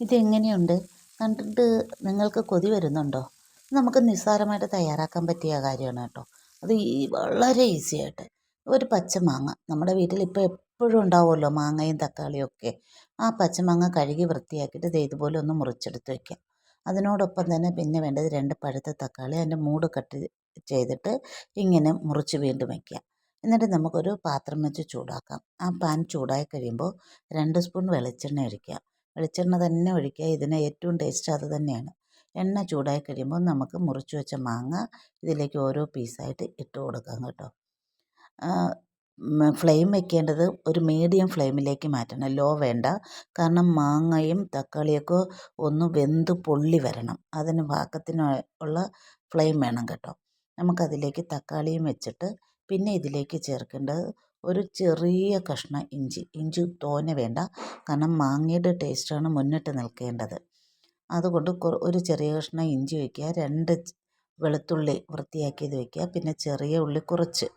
ഇതെങ്ങനെയുണ്ട്? കണ്ടിട്ട് നിങ്ങൾക്ക് കൊതി വരുന്നുണ്ടോ? നമുക്ക് നിസ്സാരമായിട്ട് തയ്യാറാക്കാൻ പറ്റിയ കാര്യമാണ് കേട്ടോ. അത് വളരെ ഈസി ആയിട്ട്. ഒരു പച്ചമാങ്ങ നമ്മുടെ വീട്ടിൽ ഇപ്പോൾ എപ്പോഴും ഉണ്ടാവുമല്ലോ, മാങ്ങയും തക്കാളിയും ഒക്കെ. ആ പച്ചമാങ്ങ കഴുകി വൃത്തിയാക്കിയിട്ട് ദേ ഇതുപോലെ ഒന്ന് മുറിച്ചെടുത്ത് വയ്ക്കുക. അതിനോടൊപ്പം തന്നെ പിന്നെ വേണ്ടത് 2 പഴുത്ത തക്കാളി, അതിൻ്റെ മൂട് കട്ട് ചെയ്തിട്ട് ഇങ്ങനെ മുറിച്ച് വീണ്ടും വയ്ക്കുക. എന്നിട്ട് നമുക്കൊരു പാത്രം വെച്ച് ചൂടാക്കാം. ആ പാൻ ചൂടായി കഴിയുമ്പോൾ 2 സ്പൂൺ വെളിച്ചെണ്ണ ഒഴിക്കുക. വെളിച്ചെണ്ണ തന്നെ ഒഴിക്കുക. ഇതിന് ഏറ്റവും ടേസ്റ്റ് അത് തന്നെയാണ്. എണ്ണ ചൂടായി കഴിയുമ്പോൾ നമുക്ക് മുറിച്ച് വെച്ച മാങ്ങ ഇതിലേക്ക് ഓരോ പീസായിട്ട് ഇട്ട് കൊടുക്കാം കേട്ടോ. ഫ്ലെയിം വെക്കേണ്ടത് ഒരു മീഡിയം ഫ്ലെയിമിലേക്ക് മാറ്റണം, ലോ വേണ്ട. കാരണം മാങ്ങയും തക്കാളിയൊക്കെ ഒന്ന് വെന്ത് പൊള്ളി വരണം. അതിന് പാകത്തിന് ഉള്ള ഫ്ലെയിം വേണം കേട്ടോ. നമുക്കതിലേക്ക് തക്കാളിയും വെച്ചിട്ട് പിന്നെ ഇതിലേക്ക് ചേർക്കേണ്ടത് ഒരു ചെറിയ കഷ്ണം ഇഞ്ചി തോനെ വേണ്ട, കാരണം മാങ്ങയുടെ ടേസ്റ്റാണ് മുന്നിട്ട് നിൽക്കേണ്ടത്. അതുകൊണ്ട് ഒരു ചെറിയ കഷ്ണം ഇഞ്ചി വയ്ക്കുക, 2 വെളുത്തുള്ളി വൃത്തിയാക്കിയത് വയ്ക്കുക, പിന്നെ ചെറിയ ഉള്ളി കുറച്ച്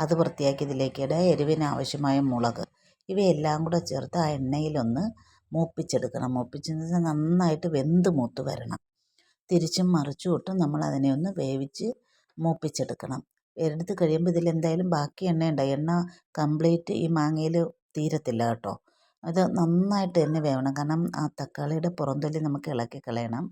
അത് വൃത്തിയാക്കി ഇതിലേക്ക് ഇടുക. എരിവിന് ആവശ്യമായ മുളക്, ഇവയെല്ലാം കൂടെ ചേർത്ത് ആ എണ്ണയിലൊന്ന് മൂപ്പിച്ചെടുക്കണം. മൂപ്പിച്ചെന്ന് നന്നായിട്ട് വെന്ത് മൂത്ത് വരണം. തിരിച്ചും മറിച്ചും ഇട്ട് നമ്മൾ അതിനെ ഒന്ന് വേവിച്ച് മൂപ്പിച്ചെടുക്കണം. എടുത്ത് കഴിയുമ്പോൾ ഇതിലെന്തായാലും ബാക്കി എണ്ണ എണ്ണ കംപ്ലീറ്റ് ഈ മാങ്ങയിൽ തീരത്തില്ല കേട്ടോ. അത് നന്നായിട്ട് തന്നെ വേവണം, കാരണം ആ തക്കാളിയുടെ പുറംതൊലി നമുക്ക് ഇളക്കി കളയണം.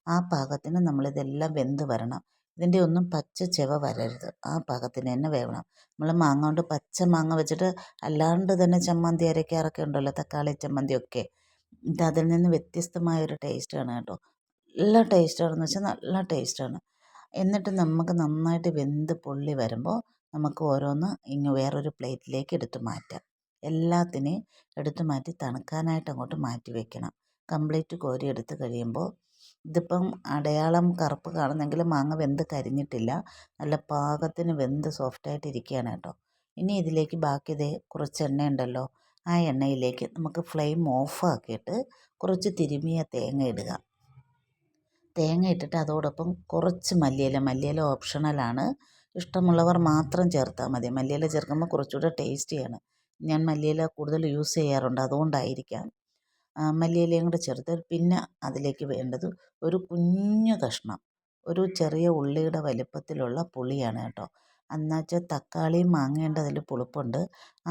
ആ പാകത്തിന് നമ്മളിതെല്ലാം വെന്ത് വരണം. ഇതിൻ്റെ ഒന്നും പച്ച ചെവ വരരുത്, ആ പാകത്തിന് തന്നെ വേവണം. നമ്മൾ മാങ്ങ കൊണ്ട് പച്ച മാങ്ങ വെച്ചിട്ട് അല്ലാണ്ട് തന്നെ ചമ്മന്തി അരയ്ക്കാറൊക്കെ ഉണ്ടല്ലോ, തക്കാളി ചമ്മന്തിയൊക്കെ. ഇത് അതിൽ നിന്ന് വ്യത്യസ്തമായൊരു ടേസ്റ്റാണ് കേട്ടോ. നല്ല ടേസ്റ്റാണെന്ന് വെച്ചാൽ നല്ല ടേസ്റ്റാണ്. എന്നിട്ട് നമുക്ക് നന്നായിട്ട് വെന്ത് പൊള്ളി വരുമ്പോൾ നമുക്ക് ഓരോന്ന് വേറൊരു പ്ലേറ്റിലേക്ക് എടുത്ത് മാറ്റാം. എല്ലാത്തിനെയും എടുത്ത് മാറ്റി തണുക്കാനായിട്ട് അങ്ങോട്ട് മാറ്റി വെക്കണം. കംപ്ലീറ്റ് കോരി എടുത്ത് കഴിയുമ്പോൾ ഇതിപ്പം അടയാളം കറുപ്പ് കാണുന്നെങ്കിൽ മാങ്ങ വെന്ത് കരിഞ്ഞിട്ടില്ല, നല്ല പാകത്തിന് വെന്ത് സോഫ്റ്റായിട്ട് ഇരിക്കുകയാണ് കേട്ടോ. ഇനി ഇതിലേക്ക് ബാക്കി കുറച്ച് എണ്ണ ഉണ്ടല്ലോ, ആ എണ്ണയിലേക്ക് നമുക്ക് ഫ്ലെയിം ഓഫാക്കിയിട്ട് കുറച്ച് തിരുമിയ തേങ്ങ ഇടുക. തേങ്ങ ഇട്ടിട്ട് അതോടൊപ്പം കുറച്ച് മല്ലിയില ഓപ്ഷണലാണ്, ഇഷ്ടമുള്ളവർ മാത്രം ചേർത്താൽ മതി. മല്ലിയില ചേർക്കുമ്പോൾ കുറച്ചുകൂടെ ടേസ്റ്റിയാണ്. ഞാൻ മല്ലിയില കൂടുതൽ യൂസ് ചെയ്യാറുണ്ട്, അതുകൊണ്ടായിരിക്കാം. മല്ലിയിലയും കൂടെ ചേർത്ത് പിന്നെ അതിലേക്ക് വേണ്ടത് ഒരു കുഞ്ഞു കഷ്ണം, ഒരു ചെറിയ ഉള്ളിയുടെ വലിപ്പത്തിലുള്ള പുളിയാണ് കേട്ടോ. എന്നുവെച്ചാൽ തക്കാളിയും മാങ്ങേണ്ട അതിൽ പുളിപ്പുണ്ട്.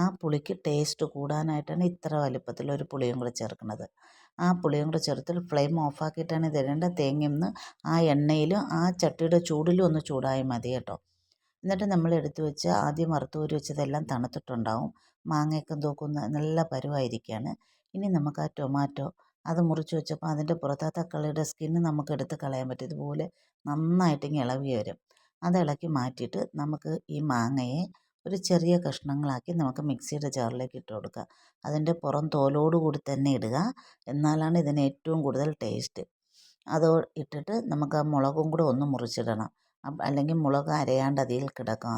ആ പുളിക്ക് ടേസ്റ്റ് കൂടാനായിട്ടാണ് ഇത്ര വലിപ്പത്തിലൊരു പുളിയും കൂടെ ചേർക്കുന്നത്. ആ പുളിയും കൂടെ ചേർത്ത് ഫ്ലെയിം ഓഫാക്കിയിട്ടാണ് ഇതിടേണ്ടത്. തേങ്ങയൊന്ന് ആ എണ്ണയിലും ആ ചട്ടിയുടെ ചൂടിലും ഒന്ന് ചൂടായി മതി കേട്ടോ. എന്നിട്ട് നമ്മൾ എടുത്തു വെച്ച് ആദ്യം വറുത്ത് കോരി വെച്ചതെല്ലാം തണുത്തിട്ടുണ്ടാവും. മാങ്ങയൊക്കെ നോക്കുന്ന നല്ല പരുവായിരിക്കുകയാണ്. ഇനി നമുക്ക് ആ ടൊമാറ്റോ അത് മുറിച്ച് വെച്ചപ്പോൾ അതിൻ്റെ പുറത്ത് ആ തക്കാളിയുടെ സ്കിന്ന് നമുക്ക് എടുത്ത് കളയാൻ പറ്റും. ഇതുപോലെ നന്നായിട്ട് ഇളകി വരും. അത് ഇളക്കി മാറ്റിയിട്ട് നമുക്ക് ഈ മാങ്ങയെ ഒരു ചെറിയ കഷ്ണങ്ങളാക്കി നമുക്ക് മിക്സിയുടെ ജാറിലേക്ക് ഇട്ട് കൊടുക്കുക. അതിൻ്റെ പുറം തോലോടുകൂടി തന്നെ ഇടുക, എന്നാലാണ് ഇതിന് ഏറ്റവും കൂടുതൽ ടേസ്റ്റ്. അത് ഇട്ടിട്ട് നമുക്ക് ആ മുളകും കൂടെ ഒന്ന് മുറിച്ചിടണം, അല്ലെങ്കിൽ മുളക് അരയാണ്ട് അതിൽ കിടക്കും.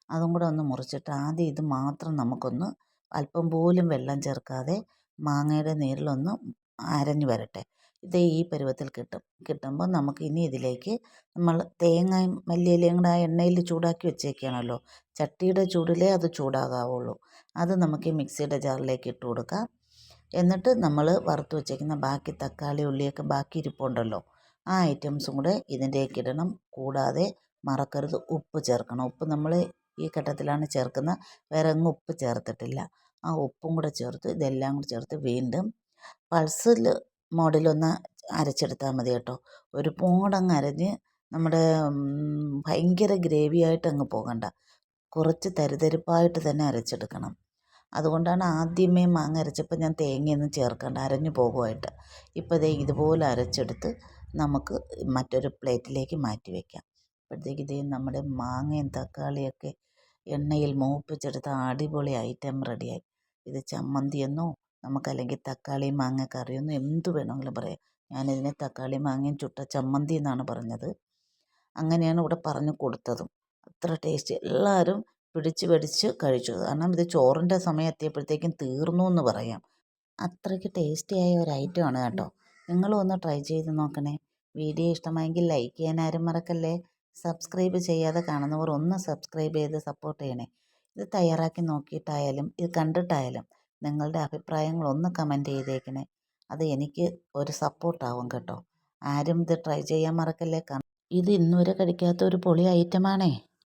അതും കൂടെ ഒന്ന് മുറിച്ചിട്ട് ആദ്യം ഇത് മാത്രം നമുക്കൊന്ന് അല്പം പോലും വെള്ളം ചേർക്കാതെ മാങ്ങയുടെ നീരിലൊന്ന് അരഞ്ഞു വരട്ടെ. ഇത് ഈ പരുവത്തിൽ കിട്ടുമ്പോൾ നമുക്ക് ഇനി ഇതിലേക്ക് നമ്മൾ തേങ്ങയും മല്ലിയിലയും കൂടെ ആ എണ്ണയിൽ ചൂടാക്കി വെച്ചേക്കുകയാണല്ലോ, ചട്ടിയുടെ ചൂടിലേ അത് ചൂടാകാവുള്ളൂ. അത് നമുക്ക് ഈ മിക്സിയുടെ ജാറിലേക്ക് ഇട്ട് കൊടുക്കാം. എന്നിട്ട് നമ്മൾ വറുത്ത് വെച്ചേക്കുന്ന ബാക്കി തക്കാളി ഉള്ളിയൊക്കെ ബാക്കി ഇരിപ്പുണ്ടല്ലോ, ആ ഐറ്റംസും കൂടെ ഇതിൻ്റെയൊക്കെ ഇടണം. കൂടാതെ മറക്കരുത്, ഉപ്പ് ചേർക്കണം. ഉപ്പ് നമ്മൾ ഈ ഘട്ടത്തിലാണ് ചേർക്കുന്നത്, വേറെ എങ്ങും ഉപ്പ് ചേർത്തിട്ടില്ല. ആ ഉപ്പും കൂടെ ചേർത്ത് ഇതെല്ലാം കൂടെ ചേർത്ത് വീണ്ടും പൾസിൽ മോഡിലൊന്ന് അരച്ചെടുത്താൽ മതി കേട്ടോ. ഒരുപാടങ്ങ് അരഞ്ഞ് നമ്മുടെ ഭയങ്കര ഗ്രേവിയായിട്ട് അങ്ങ് പോകണ്ട, കുറച്ച് തരിതരിപ്പായിട്ട് തന്നെ അരച്ചെടുക്കണം. അതുകൊണ്ടാണ് ആദ്യമേ മാങ്ങ അരച്ചപ്പോൾ ഞാൻ തേങ്ങയൊന്നും ചേർക്കണ്ട, അരഞ്ഞു പോകുമായിട്ട്. ഇപ്പോൾ ദേ ഇതുപോലെ അരച്ചെടുത്ത് നമുക്ക് മറ്റൊരു പ്ലേറ്റിലേക്ക് മാറ്റി വയ്ക്കാം. അപ്പോഴത്തേക്ക് ഇതേ നമ്മുടെ മാങ്ങയും തക്കാളിയൊക്കെ എണ്ണയിൽ മൂപ്പിച്ചെടുത്ത അടിപൊളി ഐറ്റം റെഡിയായി. ഇത് ചമ്മന്തിയെന്നോ നമുക്കല്ലെങ്കിൽ തക്കാളി മാങ്ങ കറിയെന്നോ എന്ത് വേണമെങ്കിലും പറയാം. ഞാനിതിനെ തക്കാളി മാങ്ങയും ചുട്ട ചമ്മന്തി എന്നാണ് പറഞ്ഞത്. അങ്ങനെയാണ് ഇവിടെ പറഞ്ഞു കൊടുത്തതും. അത്ര ടേസ്റ്റ്, എല്ലാവരും പിടിച്ച് പിടിച്ച് കഴിച്ചു. കാരണം ഇത് ചോറിൻ്റെ സമയം എത്തിയപ്പോഴത്തേക്കും തീർന്നു എന്ന് പറയാം. അത്രയ്ക്ക് ടേസ്റ്റിയായ ഒരു ഐറ്റമാണ് കേട്ടോ. നിങ്ങളും ഒന്ന് ട്രൈ ചെയ്ത് നോക്കണേ. വീഡിയോ ഇഷ്ടമായെങ്കിൽ ലൈക്ക് ചെയ്യാൻ ആരും മറക്കല്ലേ. സബ്സ്ക്രൈബ് ചെയ്യാതെ കാണുന്നവർ ഒന്ന് സബ്സ്ക്രൈബ് ചെയ്ത് സപ്പോർട്ട് ചെയ്യണേ. ഇത് തയ്യാറാക്കി നോക്കിയിട്ടായാലും ഇത് കണ്ടിട്ടായാലും നിങ്ങളുടെ അഭിപ്രായങ്ങൾ ഒന്ന് കമൻറ്റ് ചെയ്തേക്കണേ. അത് എനിക്ക് ഒരു സപ്പോർട്ടാവും കേട്ടോ. ആരും ഇത് ട്രൈ ചെയ്യാൻ മറക്കല്ലേ. ഇത് ഇന്നുവരെ കഴിക്കാത്ത ഒരു പൊളി ഐറ്റമാണേ.